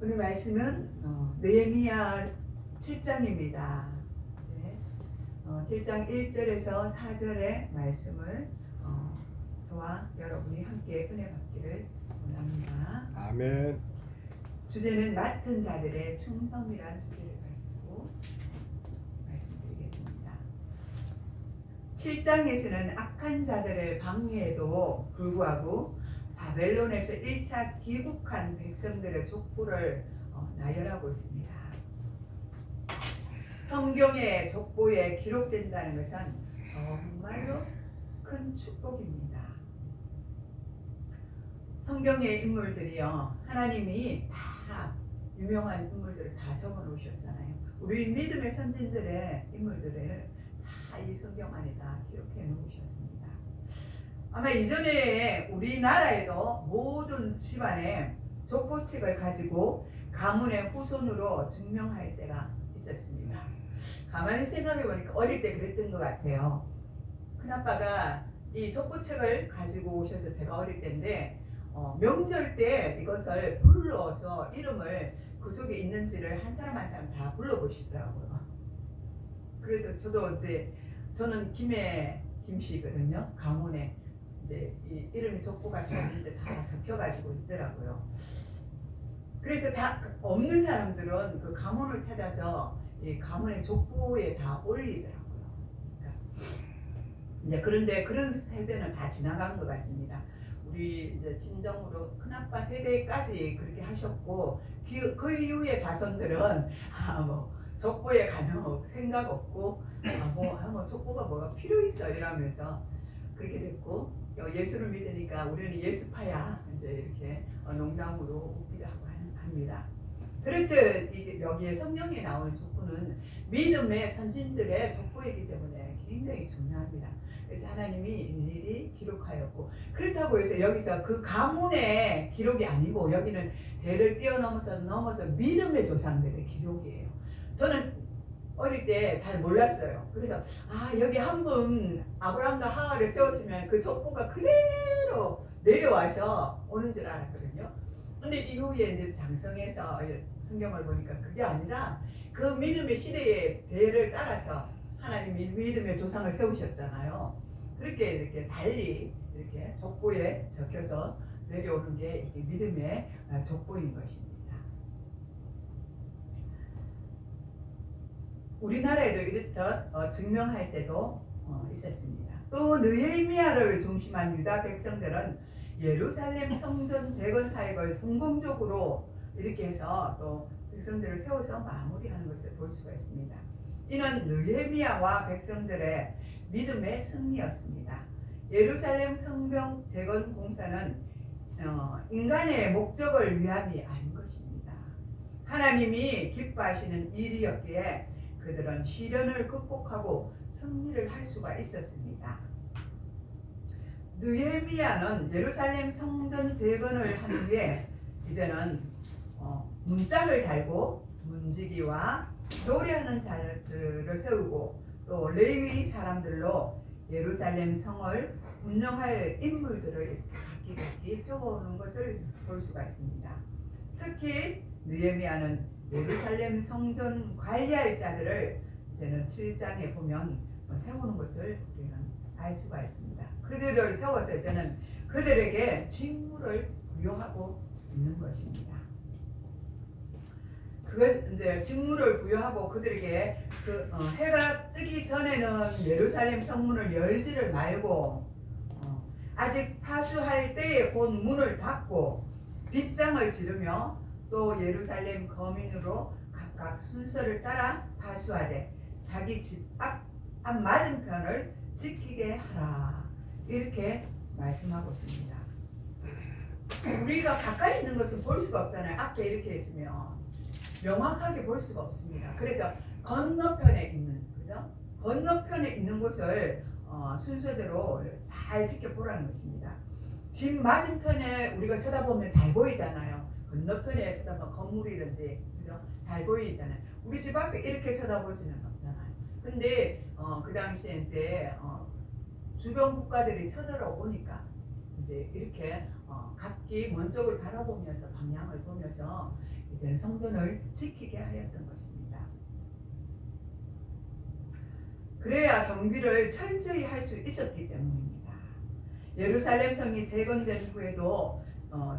오늘 말씀은 느헤미야 7장입니다. 7장 1절에서 4절의 말씀을 저와 여러분이 함께 은혜 받기를 원합니다. 아멘. 주제는 맡은 자들의 충성이라는 주제를 가지고 말씀드리겠습니다. 7장에서는 악한 자들의 방해에도 불구하고 바벨론에서 1차 귀국한 백성들의 족보를 나열하고 있습니다. 성경의 족보에 기록된다는 것은 정말로 큰 축복입니다. 성경의 인물들이요, 하나님이 다 유명한 인물들을 다 적어 놓으셨잖아요. 우리 믿음의 선진들의 인물들을 다 이 성경 안에 다 기록해 놓으셨습니다. 아마 이전에 우리나라에도 모든 집안에 족보책을 가지고 가문의 후손으로 증명할 때가 있었습니다. 가만히 생각해 보니까 어릴 때 그랬던 것 같아요. 큰아빠가 이 족보책을 가지고 오셔서 제가 어릴 때인데 명절 때 이것을 불러서 이름을 그 속에 있는지를 한 사람 한 사람 다 불러보시더라고요. 그래서 저도 이제 저는 김씨거든요. 가문에 이제 이 이름이 족보가 다 있는데 다 적혀가지고 있더라고요. 그래서 없는 사람들은 그 가문을 찾아서 이 가문의 족보에 다 올리더라고요. 이제 그런데 그런 세대는 다 지나간 것 같습니다. 우리 이제 친정으로 큰아빠 세대까지 그렇게 하셨고 그 이후의 자손들은 뭐 족보에 가는 생각 없고 뭐 족보가 뭐가 필요 있어 이러면서 그렇게 됐고 예수를 믿으니까 우리는 예수파야 이제 이렇게 농담으로 웃기도 하고 합니다. 그렇듯 이게 여기에 성경에 나오는 족보는 믿음의 선진들의 족보이기 때문에 굉장히 중요합니다. 그래서 하나님이 일일이 기록하였고, 그렇다고 해서 여기서 그 가문의 기록이 아니고 여기는 대를 뛰어넘어서 믿음의 조상들의 기록이에요. 저는 어릴 때 잘 몰랐어요. 그래서 여기 한 분 아브라함과 하와를 세웠으면 그 족보가 그대로 내려와서 오는 줄 알았거든요. 근데 이후에 이제 장성해서 성경을 보니까 그게 아니라 그 믿음의 시대의 대를 따라서 하나님이 믿음의 조상을 세우셨잖아요. 그렇게 이렇게 달리 이렇게 족보에 적혀서 내려오는 게 믿음의 족보인 것입니다. 우리나라에도 이렇듯 증명할 때도 있었습니다. 또 느헤미야를 중심한 유다 백성들은 예루살렘 성전 재건 사역을 성공적으로 이렇게 해서 또 백성들을 세워서 마무리하는 것을 볼 수가 있습니다. 이는 느헤미야와 백성들의 믿음의 승리였습니다. 예루살렘 성벽 재건 공사는 인간의 목적을 위함이 아닌 것입니다. 하나님이 기뻐하시는 일이었기에 그들은 시련을 극복하고 승리를 할 수가 있었습니다. 느헤미야는 예루살렘 성전 재건을 한 후에 이제는 문짝을 달고 문지기와 노래하는 자들을 세우고 또 레위 사람들로 예루살렘 성을 운영할 인물들을 각기 세워오는 것을 볼 수가 있습니다. 특히 느헤미야는 예루살렘 성전 관리할 자들을 이제는 7장에 보면 세우는 것을 우리는 알 수가 있습니다. 그들을 세워서 이제는 그들에게 직무를 부여하고 있는 것입니다. 그것 이제 직무를 부여하고 그들에게 해가 뜨기 전에는 예루살렘 성문을 열지를 말고 아직 파수할 때에 곧 문을 닫고 빗장을 지르며 또 예루살렘 거민으로 각각 순서를 따라 파수하되 자기 집 앞 맞은편을 지키게 하라, 이렇게 말씀하고 있습니다. 우리가 가까이 있는 것은 볼 수가 없잖아요. 앞에 이렇게 있으면 명확하게 볼 수가 없습니다. 그래서 건너편에 있는, 그죠? 건너편에 있는 곳을 순서대로 잘 지켜보라는 것입니다. 집 맞은편에 우리가 쳐다보면 잘 보이잖아요. 건너편에 쳐다보면 건물이든지, 그죠? 잘 보이잖아요. 우리 집 앞에 이렇게 쳐다볼 수는 없잖아요. 근데 그 당시에 이제 주변 국가들이 쳐들어오니까 이제 이렇게 각기 먼 쪽을 바라보면서 방향을 보면서 이제는 성전을 지키게 하였던 것입니다. 그래야 경비를 철저히 할 수 있었기 때문입니다. 예루살렘 성이 재건된 후에도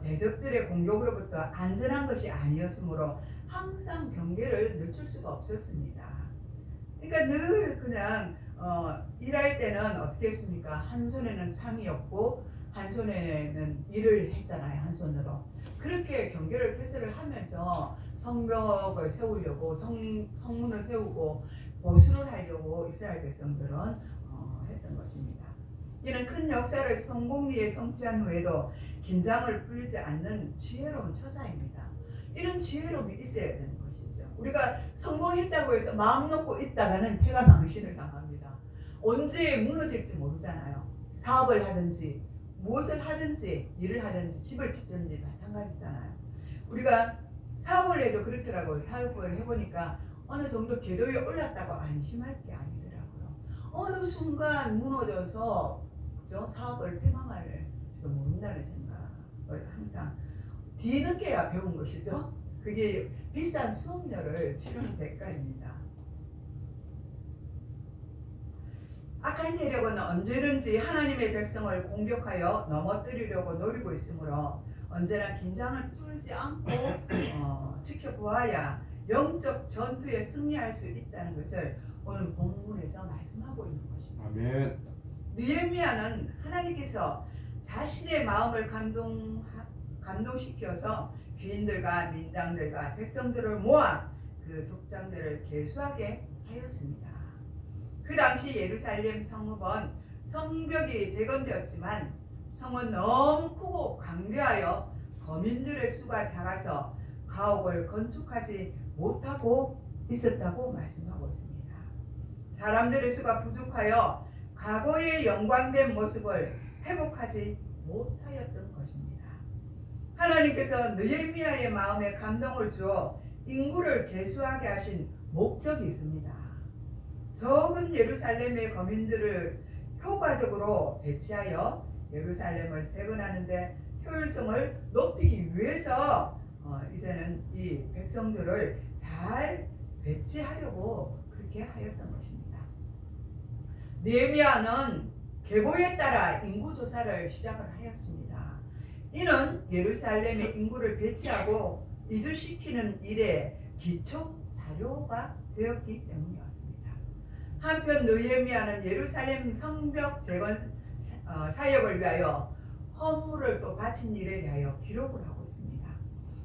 대적들의 공격으로부터 안전한 것이 아니었으므로 항상 경계를 늦출 수가 없었습니다. 그러니까 늘 그냥 일할 때는 어떻게 했습니까? 한 손에는 창이었고 한 손에는 일을 했잖아요. 한 손으로. 그렇게 경계를 폐쇄를 하면서 성벽을 세우려고 성문을 세우고 보수를 하려고 이스라엘 백성들은 했던 것입니다. 이는 큰 역사를 성공리에 성취한 후에도 긴장을 풀리지 않는 지혜로운 처사입니다. 이런 지혜로움이 있어야 되는 것이죠. 우리가 성공했다고 해서 마음 놓고 있다가는 패가 망신을 당합니다. 언제 무너질지 모르잖아요. 사업을 하든지 무엇을 하든지 일을 하든지 집을 짓든지 마찬가지잖아요. 우리가 사업을 해도 그렇더라고요. 사업을 해보니까 어느 정도 궤도 위에 올랐다고 안심할 게 아니더라고요. 어느 순간 무너져서 그죠? 사업을 폐망할지도 모른다는 생각을 항상 뒤늦게야 배운 것이죠. 그게 비싼 수업료를 치르는 대가입니다. 악한 세력은 언제든지 하나님의 백성을 공격하여 넘어뜨리려고 노리고 있으므로 언제나 긴장을 풀지 않고 지켜보아야 영적 전투에 승리할 수 있다는 것을 오늘 본문에서 말씀하고 있는 것입니다. 아멘. 느헤미야는 하나님께서 자신의 마음을 감동시켜서 귀인들과 민장들과 백성들을 모아 그 족장들을 계수하게 하였습니다. 그 당시 예루살렘 성읍은 성벽이 재건되었지만 성은 너무 크고 강대하여 거민들의 수가 작아서 가옥을 건축하지 못하고 있었다고 말씀하고 있습니다. 사람들의 수가 부족하여 과거의 영광된 모습을 회복하지 못하였던 것입니다. 하나님께서 느헤미야의 마음에 감동을 주어 인구를 계수하게 하신 목적이 있습니다. 적은 예루살렘의 거민들을 효과적으로 배치하여 예루살렘을 재건하는 데 효율성을 높이기 위해서 이제는 이 백성들을 잘 배치하려고 그렇게 하였던 것입니다. 느헤미야는 계보에 따라 인구 조사를 시작을 하였습니다. 이는 예루살렘의 인구를 배치하고 이주시키는 일에 기초 자료가 되었기 때문이었습니다. 한편 느헤미야는 예루살렘 성벽 재건 사역을 위하여 헌물을 또 바친 일에 대하여 기록을 하고 있습니다.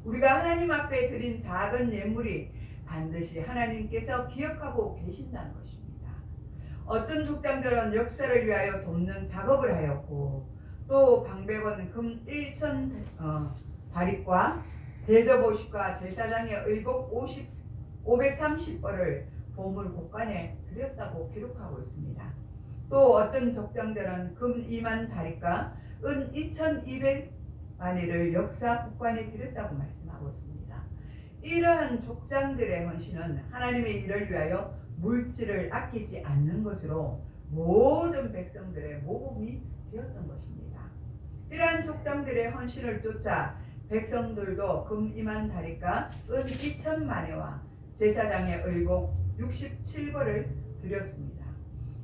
우리가 하나님 앞에 드린 작은 예물이 반드시 하나님께서 기억하고 계신다는 것입니다. 어떤 족장들은 역사를 위하여 돕는 작업을 하였고 또 방백원 금 1천 다릿과 대접 50과 제사장의 의복 530벌을 보물 곳간에 드렸다고 기록하고 있습니다. 또 어떤 족장들은 금 2만 다릿과 은 2200만이를 역사 곳간에 드렸다고 말씀하고 있습니다. 이러한 족장들의 헌신은 하나님의 일을 위하여 물질을 아끼지 않는 것으로 모든 백성들의 모범이 되었던 것입니다. 이러한 족장들의 헌신을 쫓아 백성들도 금 2만 다릿과 은 2000만에와 제사장의 의복 67벌을 드렸습니다.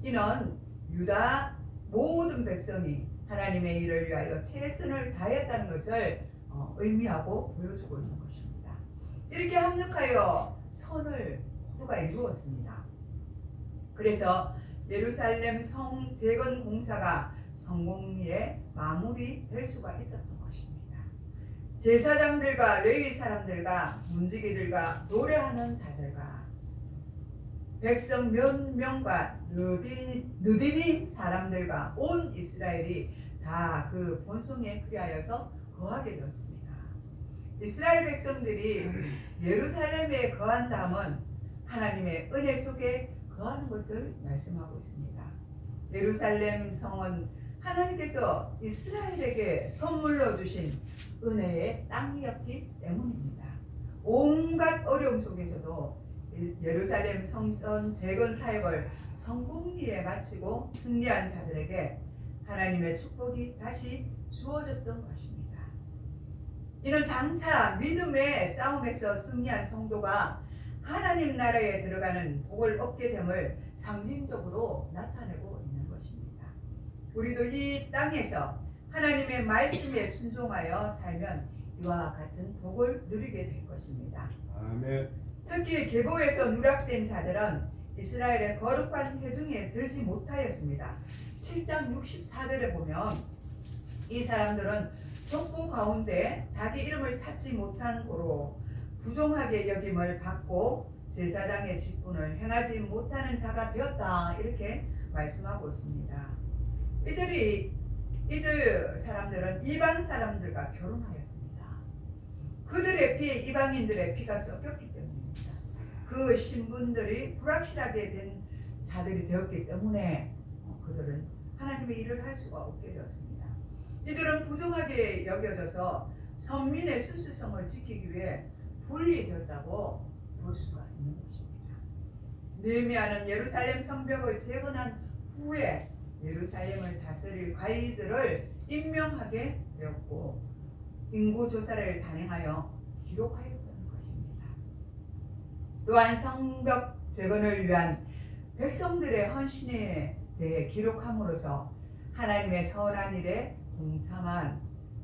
이는 유다 모든 백성이 하나님의 일을 위하여 최선을 다했다는 것을 의미하고 보여주고 있는 것입니다. 이렇게 합력하여 선을 모두가 이루었습니다. 그래서 예루살렘 성 재건 공사가 성공리에 마무리될 수가 있었던 것입니다. 제사장들과 레위 사람들과 문지기들과 노래하는 자들과 백성 몇 명과 느디님 사람들과 온 이스라엘이 다 그 본성에 그리하여서 거하게 되었습니다. 이스라엘 백성들이 예루살렘에 거한 다음은 하나님의 은혜 속에 거하는 것을 말씀하고 있습니다. 예루살렘 성은 하나님께서 이스라엘에게 선물로 주신 은혜의 땅이었기 때문입니다. 온갖 어려움 속에서도 예루살렘 성전 재건 사역을 성공리에 마치고 승리한 자들에게 하나님의 축복이 다시 주어졌던 것입니다. 이는 장차 믿음의 싸움에서 승리한 성도가 하나님 나라에 들어가는 복을 얻게 됨을 상징적으로 나타내고 있는 것입니다. 우리도 이 땅에서 하나님의 말씀에 순종하여 살면 이와 같은 복을 누리게 될 것입니다. 아멘. 특히 계보에서 누락된 자들은 이스라엘의 거룩한 회중에 들지 못하였습니다. 7장 64절에 보면 이 사람들은 족보 가운데 자기 이름을 찾지 못한 고로 부정하게 여김을 받고 제사장의 직분을 행하지 못하는 자가 되었다, 이렇게 말씀하고 있습니다. 이들 사람들은 이방 사람들과 결혼하였습니다. 그들의 피에 이방인들의 피가 섞였기 때문입니다. 그 신분들이 불확실하게 된 자들이 되었기 때문에 그들은 하나님의 일을 할 수가 없게 되었습니다. 이들은 부정하게 여겨져서 선민의 순수성을 지키기 위해 분리되었다고 볼 수가 있는 것입니다. 느헤미야는 예루살렘 성벽을 재건한 후에 예루살렘을 다스릴 관리들을 임명하게 되었고 인구 조사를 단행하여 기록하였던 것입니다. 또한 성벽 재건을 위한 백성들의 헌신에 대해 기록함으로써 하나님의 선한 일에 동참한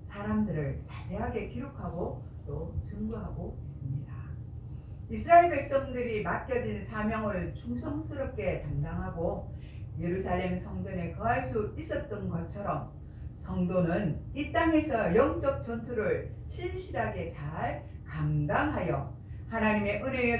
사람들을 자세하게 기록하고 또 증거하고 있습니다. 이스라엘 백성들이 맡겨진 사명을 충성스럽게 담당하고 예루살렘 성전에 거할 수 있었던 것처럼 성도는 이 땅에서 영적 전투를 신실하게 잘 감당하여 하나님의 은혜의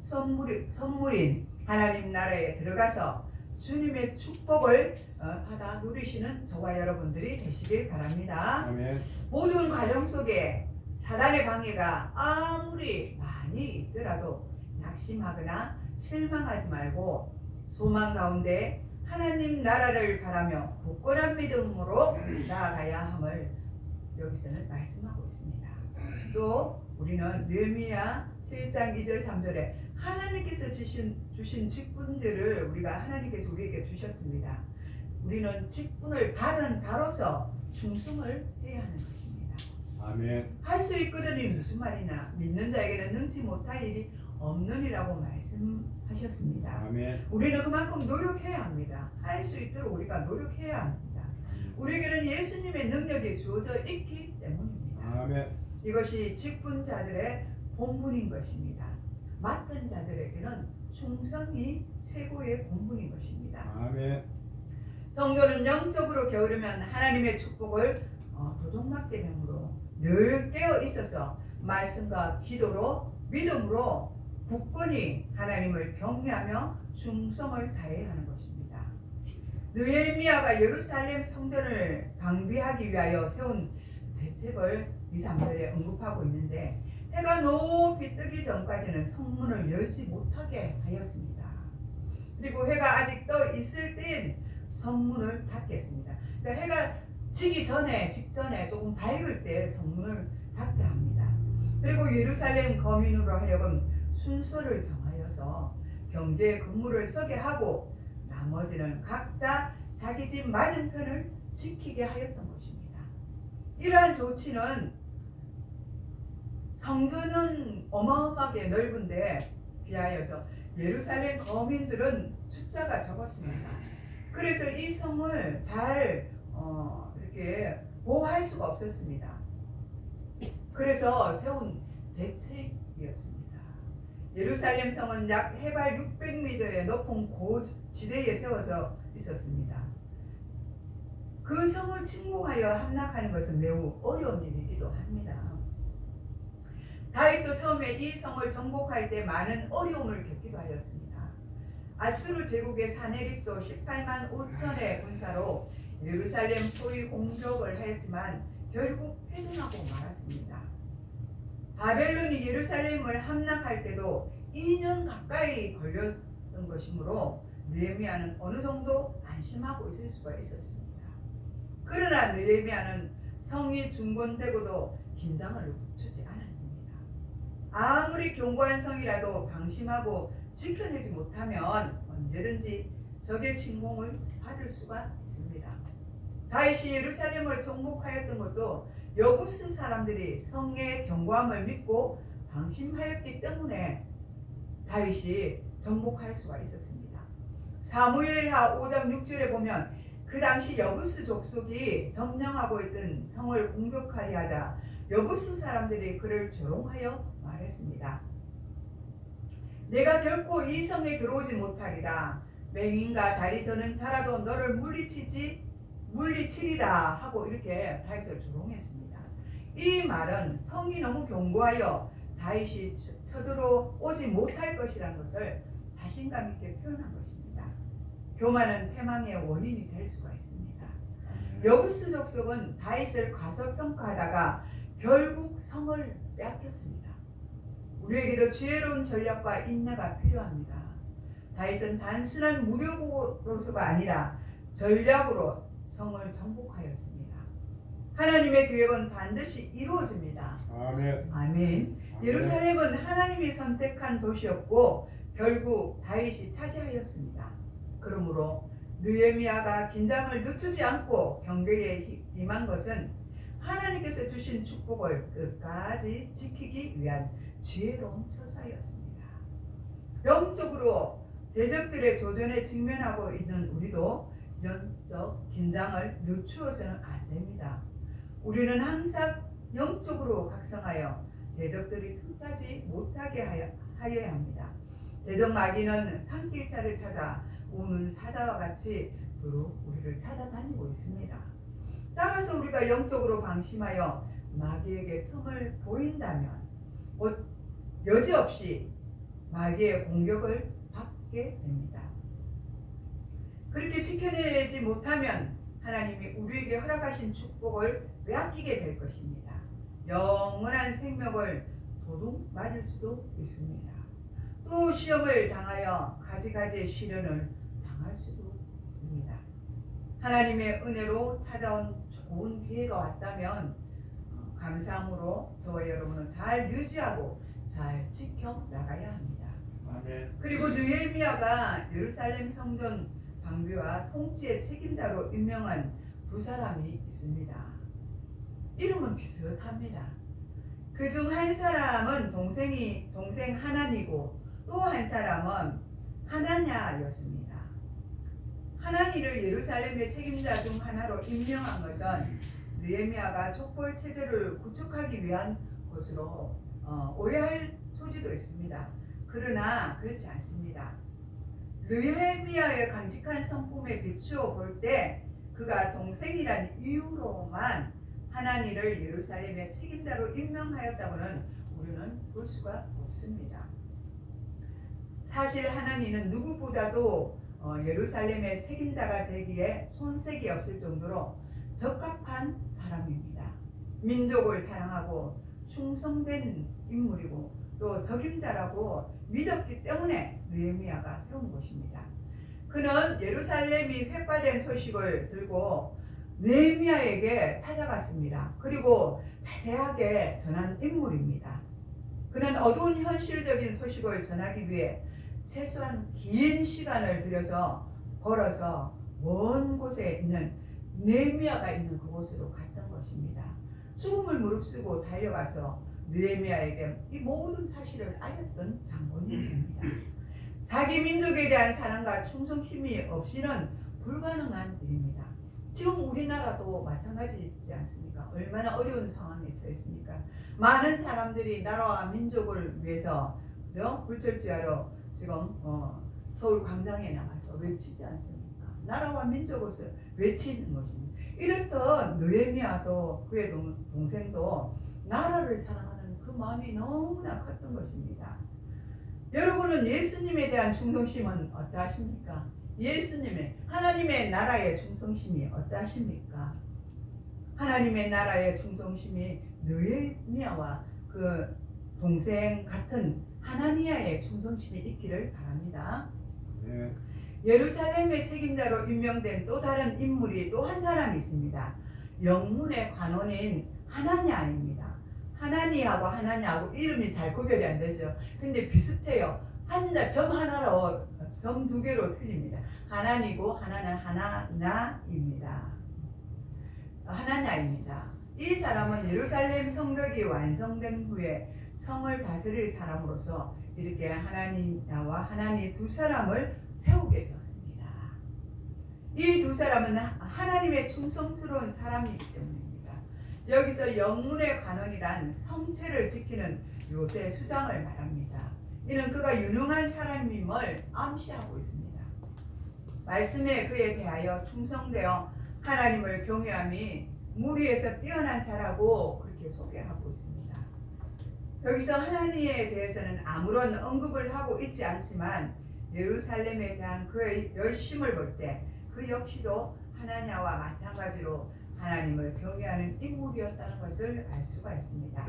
선물인 하나님 나라에 들어가서 주님의 축복을 받아 누리시는 저와 여러분들이 되시길 바랍니다. 아멘. 모든 과정 속에 사단의 방해가 아무리 많이 있더라도 낙심하거나 실망하지 말고 소망 가운데 하나님 나라를 바라며 굳건한 믿음으로 나아가야 함을 여기서는 말씀하고 있습니다. 또 우리는 느헤미야 7장 2절 3절에 하나님께서 주신 직분들을 하나님께서 우리에게 주셨습니다. 우리는 직분을 받은 자로서 충성을 해야 하는 것입니다. 아멘. 할 수 있거든이 무슨 말이냐? 믿는 자에게는 능치 못할 일이 없느니라고 말씀하셨습니다. 아멘. 우리는 그만큼 노력해야 합니다. 할 수 있도록 우리가 노력해야 합니다. 우리에게는 예수님의 능력이 주어져 있기 때문입니다. 아멘. 이것이 직분자들의 본분인 것입니다. 맡은 자들에게는 충성이 최고의 본분인 것입니다. 아멘. 성도는 영적으로 게으르면 하나님의 축복을 도둑맞게 되므로 늘 깨어 있어서 말씀과 기도로 믿음으로 굳건히 하나님을 경외하며 충성을 다해야 하는 것입니다. 느헤미야가 예루살렘 성전을 방비하기 위하여 세운 대책을 2, 3절에 언급하고 있는데 해가 높이 뜨기 전까지는 성문을 열지 못하게 하였습니다. 그리고 해가 아직 떠 있을 땐 성문을 닫겠습니다. 그러니까 해가 지기 직전에 조금 밝을 때 성문을 닫게 합니다. 그리고 예루살렘 거민으로 하여금 순서를 정하여서 경계에 근무를 서게 하고 나머지는 각자 자기 집 맞은편을 지키게 하였던 것입니다. 이러한 조치는 성전은 어마어마하게 넓은데 비하여서 예루살렘 거민들은 숫자가 적었습니다. 그래서 이 성을 잘 이렇게 보호할 수가 없었습니다. 그래서 세운 대책이었습니다. 예루살렘 성은 약 해발 600m의 높은 고지대에 세워져 있었습니다. 그 성을 침공하여 함락하는 것은 매우 어려운 일이기도 합니다. 다윗도 처음에 이 성을 정복할 때 많은 어려움을 겪기도 하였습니다. 아수르 제국의 사내립도 18만 5천의 군사로 예루살렘 포위 공격을 하였지만 결국 패전하고 말았습니다. 바벨론이 예루살렘을 함락할 때도 2년 가까이 걸렸던 것이므로 느헤미야는 어느 정도 안심하고 있을 수가 있었습니다. 그러나 느헤미야는 성이 중건되고도 긴장을 늦추지 않았습니다. 아무리 견고한 성이라도 방심하고 지켜내지 못하면 언제든지 적의 침공을 받을 수가 있습니다. 다윗이 예루살렘을 정복하였던 것도 여부스 사람들이 성의 견고함을 믿고 방심하였기 때문에 다윗이 정복할 수가 있었습니다. 사무엘하 5장 6절에 보면 그 당시 여부스 족속이 점령하고 있던 성을 공격하려 하자 여부스 사람들이 그를 조롱하여 말했습니다. 내가 결코 이 성에 들어오지 못하리라. 맹인과 다리 저는 자라도 너를 물리치리라 하고 이렇게 다윗을 조롱했습니다. 이 말은 성이 너무 견고하여 다윗이 쳐들어오지 못할 것이라는 것을 자신감 있게 표현한 것입니다. 교만은 패망의 원인이 될 수가 있습니다. 여부스 족속은 다윗을 과소평가하다가 결국 성을 빼앗겼습니다. 우리에게도 지혜로운 전략과 인내가 필요합니다. 다윗은 단순한 무력으로서가 아니라 전략으로 성을 정복하였습니다. 하나님의 계획은 반드시 이루어집니다. 아멘. 아멘. 예루살렘은 하나님이 선택한 도시였고 결국 다윗이 차지하였습니다. 그러므로 느헤미야가 긴장을 늦추지 않고 경계에 임한 것은 하나님께서 주신 축복을 끝까지 지키기 위한 지혜로운 처사였습니다. 영적으로 대적들의 도전에 직면하고 있는 우리도 영적 긴장을 늦추어서는 안 됩니다. 우리는 항상 영적으로 각성하여 대적들이 틈타지 못하게 하여야 합니다. 대적 마귀는 산길자를 찾아 우는 사자와 같이 두루 우리를 찾아다니고 있습니다. 따라서 우리가 영적으로 방심하여 마귀에게 틈을 보인다면 여지없이 마귀의 공격을 받게 됩니다. 그렇게 지켜내지 못하면 하나님이 우리에게 허락하신 축복을 빼앗기게 될 것입니다. 영원한 생명을 도둑 맞을 수도 있습니다. 또 시험을 당하여 가지가지의 시련을 당할 수도 있습니다. 하나님의 은혜로 찾아온 좋은 기회가 왔다면 감사함으로 저와 여러분은 잘 유지하고 잘 지켜나가야 합니다. 아멘. 그리고 느헤미야가 예루살렘 성전 방비와 통치의 책임자로 임명한 두 사람이 있습니다. 이름은 비슷합니다. 그중 한 사람은 동생 하나니고 또 한 사람은 하나냐였습니다. 하나니를 예루살렘의 책임자 중 하나로 임명한 것은 느헤미야가 족벌 체제를 구축하기 위한 것으로 오해할 소지도 있습니다. 그러나 그렇지 않습니다. 느헤미야의 강직한 성품에 비추어 볼 때 그가 동생이란 이유로만 하나니를 예루살렘의 책임자로 임명하였다고는 우리는 볼 수가 없습니다. 사실 하나니는 누구보다도 예루살렘의 책임자가 되기에 손색이 없을 정도로 적합한 사람입니다. 민족을 사랑하고 충성된 인물이고 또 적임자라고 믿었기 때문에 느헤미야가 세운 것입니다. 그는 예루살렘이 회파된 소식을 들고 느헤미야에게 찾아갔습니다. 그리고 자세하게 전한 인물입니다. 그는 어두운 현실적인 소식을 전하기 위해 최소한 긴 시간을 들여서 걸어서 먼 곳에 있는 느헤미야가 있는 그곳으로 갔던 것입니다. 죽음을 무릅쓰고 달려가서 느헤미야에게 이 모든 사실을 알렸던 장본인입니다. 자기 민족에 대한 사랑과 충성심이 없이는 불가능한 일입니다. 지금 우리나라도 마찬가지지 않습니까? 얼마나 어려운 상황에 처했습니까? 많은 사람들이 나라와 민족을 위해서 불철주야로 지금 서울 광장에 나가서 외치지 않습니까? 나라와 민족을 외치는 것입니다. 이렇던 느헤미야도 그의 동생도 나라를 사랑하는 그 마음이 너무나 컸던 것입니다. 여러분은 예수님에 대한 충성심은 어떠하십니까? 하나님의 나라의 충성심이 어떠하십니까? 하나님의 나라의 충성심이 느헤미야와 그 동생 같은 하나니야의 충성심이 있기를 바랍니다. 네. 예루살렘의 책임자로 임명된 또 다른 인물이 또 한 사람이 있습니다. 영문의 관원인 하나냐입니다. 하나니하고 이름이 잘 구별이 안 되죠. 근데 비슷해요. 점 하나로 점 두 개로 틀립니다. 하나니고 하나는 하나나입니다. 하나냐입니다. 이 사람은 예루살렘 성벽이 완성된 후에 성을 다스릴 사람으로서 이렇게 하나님과 하나님 두 사람을 세우게 되었습니다. 이 두 사람은 하나님의 충성스러운 사람이기 때문입니다. 여기서 영문의 관원이란 성체를 지키는 요새 수장을 말합니다. 이는 그가 유능한 사람임을 암시하고 있습니다. 말씀에 그에 대하여 충성되어 하나님을 경외함이 무리에서 뛰어난 자라고 그렇게 소개하고 있습니다. 여기서 하나님에 대해서는 아무런 언급을 하고 있지 않지만 예루살렘에 대한 그의 열심을 볼 때 그 역시도 하나냐와 마찬가지로 하나님을 경외하는 인물이었다는 것을 알 수가 있습니다.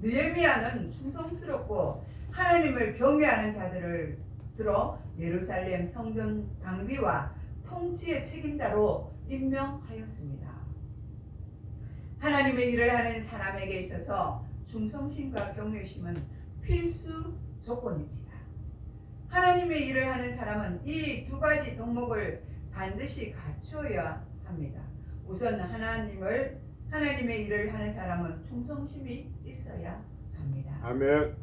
느헤미야는 충성스럽고 하나님을 경외하는 자들을 들어 예루살렘 성전 방비와 통치의 책임자로 임명하였습니다. 하나님의 일을 하는 사람에게 있어서 충성심과 경외심은 필수 조건입니다. 하나님의 일을 하는 사람은 이 두 가지 덕목을 반드시 갖추어야 합니다. 우선 하나님의 일을 하는 사람은 충성심이 있어야 합니다. 아멘.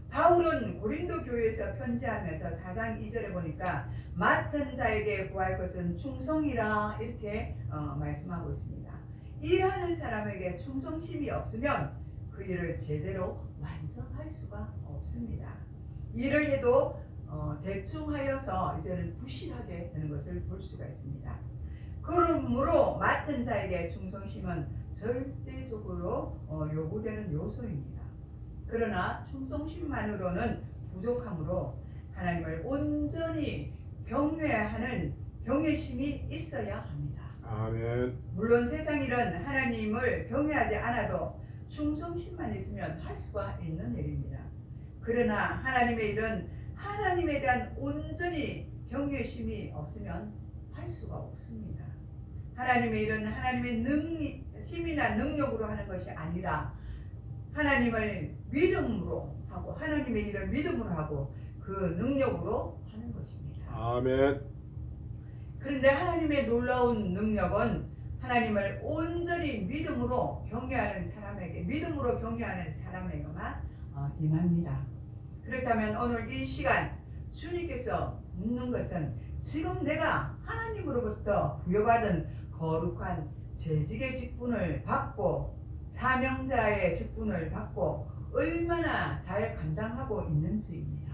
바울은 고린도 교회에서 편지하면서 4장 2절에 보니까 맡은 자에게 구할 것은 충성이라 이렇게 말씀하고 있습니다. 일하는 사람에게 충성심이 없으면 그 일을 제대로 완성할 수가 없습니다. 일을 해도 대충 하여서 이제는 부실하게 되는 것을 볼 수가 있습니다. 그러므로 맡은 자에게 충성심은 절대적으로 요구되는 요소입니다. 그러나 충성심만으로는 부족하므로 하나님을 온전히 경외하는 경외심이 있어야 합니다. 아멘. 물론 세상 일은 하나님을 경외하지 않아도 충성심만 있으면 할 수가 있는 일입니다. 그러나 하나님의 일은 하나님에 대한 온전히 경외심이 없으면 할 수가 없습니다. 하나님의 일은 하나님의 힘이나 능력으로 하는 것이 아니라 하나님을 믿음으로 하고 하나님의 일을 믿음으로 하고 그 능력으로 하는 것입니다. 아멘. 그런데 하나님의 놀라운 능력은 하나님을 온전히 믿음으로 경외하는 사람에게만 임합니다. 그렇다면 오늘 이 시간 주님께서 묻는 것은 지금 내가 하나님으로부터 부여받은 거룩한 재직의 직분을 받고 사명자의 직분을 받고 얼마나 잘 감당하고 있는지입니다.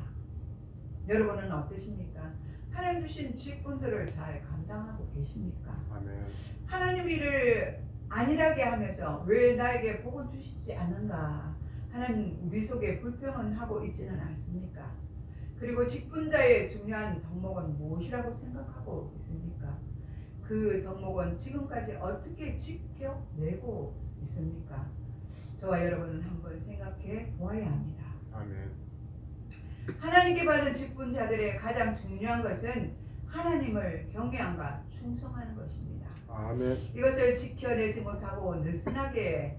여러분은 어떠십니까? 하나님 주신 직분들을 잘 감당하고 계십니까? 아멘. 하나님 일을 안일하게 하면서 왜 나에게 복을 주시지 않는가 하는 우리 속에 불평은 하고 있지는 않습니까? 그리고 직분자의 중요한 덕목은 무엇이라고 생각하고 있습니까? 그 덕목은 지금까지 어떻게 지켜내고 있습니까? 저와 여러분은 한번 생각해 보아야 합니다. 아멘. 하나님께 받은 직분자들의 가장 중요한 것은 하나님을 경외함과 충성하는 것입니다. 아멘. 이것을 지켜내지 못하고 느슨하게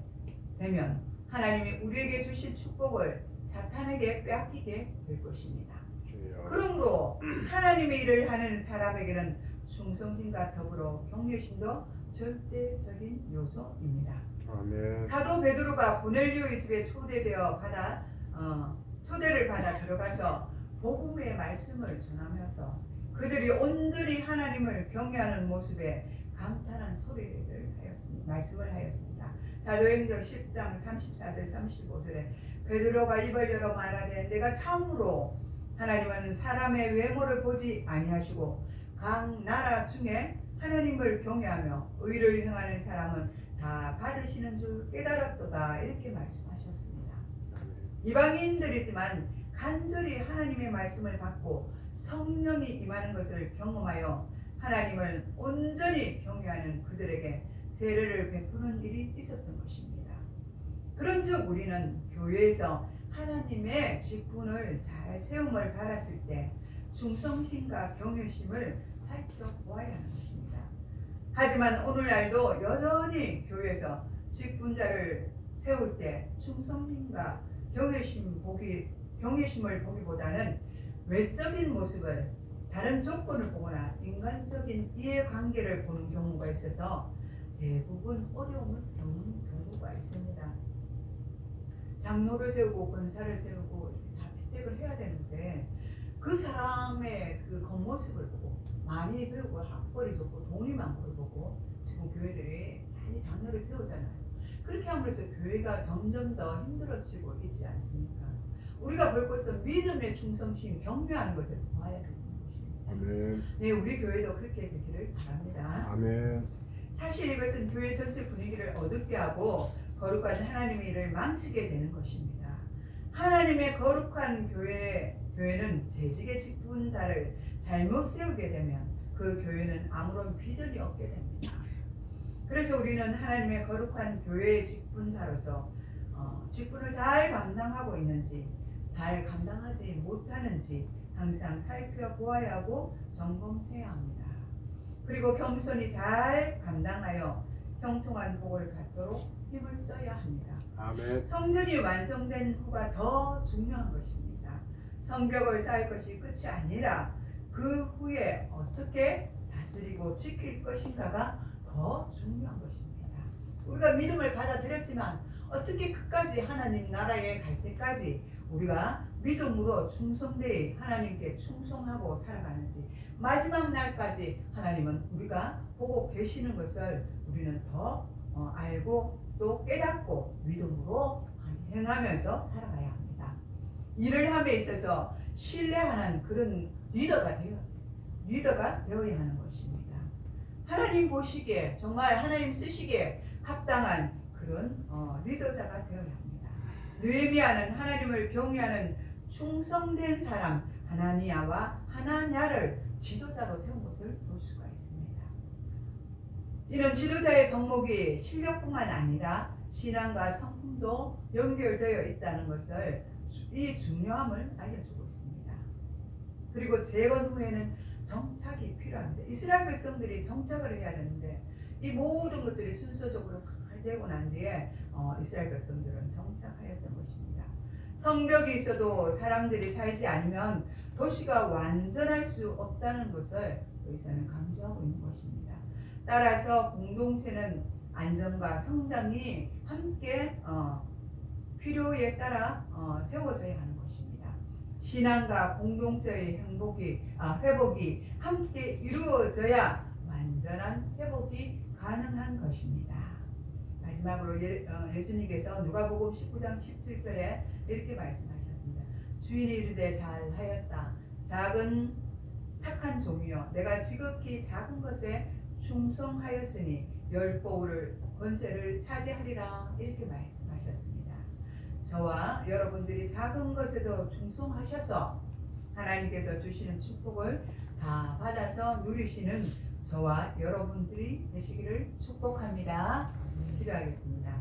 되면 하나님이 우리에게 주신 축복을 사탄에게 빼앗기게 될 것입니다. 주여. 그러므로 하나님의 일을 하는 사람에게는 충성심과 더불어 경외심도 절대적인 요소입니다. 아멘. 사도 베드로가 고넬료의 집에 초대를 받아 들어가서 복음의 말씀을 전하면서 그들이 온전히 하나님을 경외하는 모습에 감탄한 말씀을 하였습니다. 사도행전 10장 34절 35절에 베드로가 입을 열어 말하되 내가 참으로 하나님은 사람의 외모를 보지 아니하시고 각 나라 중에 하나님을 경외하며 의를 행하는 사람은 다 받으시는 줄 깨달았도다 이렇게 말씀하셨습니다. 이방인들이지만 간절히 하나님의 말씀을 받고 성령이 임하는 것을 경험하여 하나님을 온전히 경외하는 그들에게 세례를 베푸는 일이 있었던 것입니다. 그런즉 우리는 교회에서 하나님의 직분을 잘 세움을 받았을 때 충성심과 경외심을 살펴보아야 하는 것입니다. 하지만 오늘날도 여전히 교회에서 직분자를 세울 때 충성심과 경외심을 보기보다는 외적인 모습을 다른 조건을 보거나 인간적인 이해관계를 보는 경우가 있어서 대부분 어려움을 겪는 경우가 있습니다. 장로를 세우고 권사를 세우고 다 피택을 해야 되는데 그 사람의 그 겉모습을 보고 많이 배우고 학벌이 좋고 돈이 많고 를 보고 지금 교회들이 많이 장로를 세우잖아요. 그렇게 함으로써 교회가 점점 더 힘들어지고 있지 않습니까? 우리가 볼 것은 믿음의 충성심, 경배하는 것을 보아야 되는 것입니다. 아멘. 네, 우리 교회도 그렇게 되기를 바랍니다. 아멘. 사실 이것은 교회 전체 분위기를 어둡게 하고 거룩한 하나님의 일을 망치게 되는 것입니다. 하나님의 거룩한 교회는 재직에 직분 자를 잘못 세우게 되면 그 교회는 아무런 비전이 없게 됩니다. 그래서 우리는 하나님의 거룩한 교회의 직분자로서 직분을 잘 감당하고 있는지 잘 감당하지 못하는지 항상 살펴보아야 하고 점검해야 합니다. 그리고 겸손히 잘 감당하여 형통한 복을 받도록 힘을 써야 합니다. 아멘. 성전이 완성된 후가 더 중요한 것입니다. 성벽을 쌓을 것이 끝이 아니라 그 후에 어떻게 다스리고 지킬 것인가가 더 중요한 것입니다. 우리가 믿음을 받아들였지만 어떻게 끝까지 하나님 나라에 갈 때까지 우리가 믿음으로 충성되이 하나님께 충성하고 살아가는지 마지막 날까지 하나님은 우리가 보고 계시는 것을 우리는 더 알고 또 깨닫고 믿음으로 행하면서 살아가야 합니다. 일을 함에 있어서 신뢰하는 그런 리더가 되어야 하는 것입니다. 하나님 보시기에 정말 하나님 쓰시기에 합당한 그런 리더자가 되어야 합니다. 느헤미야는 하나님을 경외하는 충성된 사람 하나니야와 하나냐를 지도자로 세운 것을 볼 수가 있습니다. 이는 지도자의 덕목이 실력뿐만 아니라 신앙과 성품도 연결되어 있다는 것을 이 중요함을 알려주고 있습니다. 그리고 재건 후에는 정착이 필요합니다. 이스라엘 백성들이 정착을 해야 되는데 이 모든 것들이 순서적으로 잘 되고 난 뒤에 이스라엘 백성들은 정착하였던 것입니다. 성벽이 있어도 사람들이 살지 않으면 도시가 완전할 수 없다는 것을 여기서는 강조하고 있는 것입니다. 따라서 공동체는 안정과 성장이 함께 필요에 따라 세워져야 하는 것입니다. 신앙과 공동체의 회복이 함께 이루어져야 완전한 회복이 가능한 것입니다. 마지막으로 예수님께서 누가복음 19장 17절에 이렇게 말씀하셨습니다. 주인이 이르되 잘하였다. 착한 종이여, 내가 지극히 작은 것에 충성하였으니 열 보울을 권세를 차지하리라. 이렇게 말씀하셨습니다. 저와 여러분들이 작은 것에도 충성하셔서 하나님께서 주시는 축복을 다 받아서 누리시는 저와 여러분들이 되시기를 축복합니다. 기도하겠습니다.